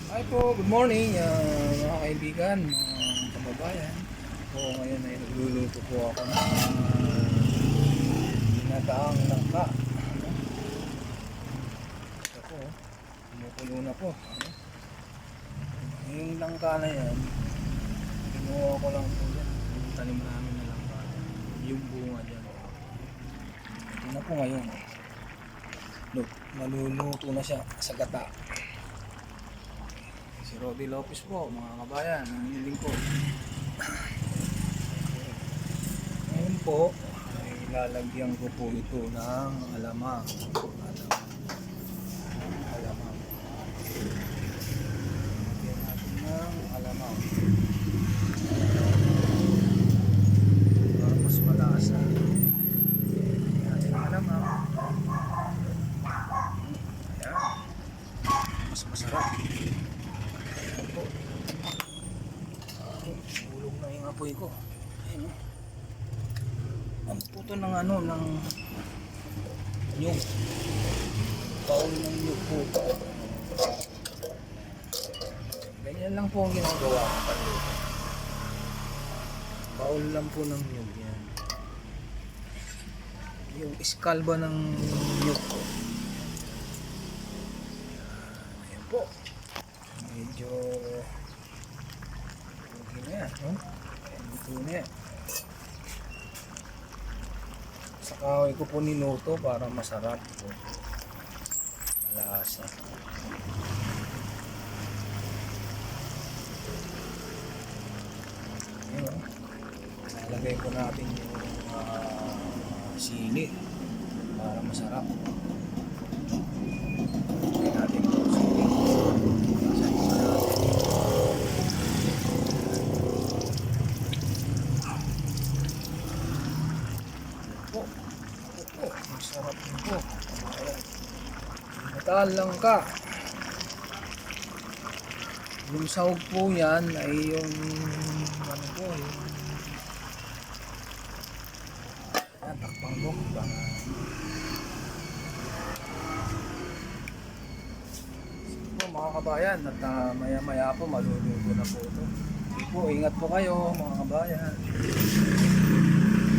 Hi po, good morning mga kaibigan, mga kababayan. Po, ngayon ay nagluluto po ako ng ginataang langka. Ito po, kumukulo na po. Yung langka na yan, kinuha ko lang po yan. Yung tanim namin na langka. Yung bunga dyan. Ito na po ngayon. Look, naluluto na siya sa gata. Si Roddy Lopez po, mga kabayan, ang inyong lingkod. Ngayon po, ay lalagyan ko po ito ng alamang. Alamang. Lagyan natin ng alamang. Para mas malasa. Lagyan natin ng alamang. Ayan. Mas masarap. Ulog na yung apoy ko. Ayun o. Ang puto ng ng nyug. Baul ng nyug po. Ganyan lang po ang ginagawa ko panluto. Baul lang po ng nyug yan. Yung iskalba ng nyug ko. Ayan po. Medyo okay na yan, no? Ito na yan. Sa kahoy ko po niluto para masarap po. Malasa. Ayan, no? Nalagay ko natin yung sili para masarap. Lagay natin yung sili. Masarap din po. Ginataang langka. Yung sahog po yan ay yung ano po, yung takpang po. Sige po mga kabayan, at maya maya po maluluto na po ito. Sige po, ingat po kayo mga kabayan.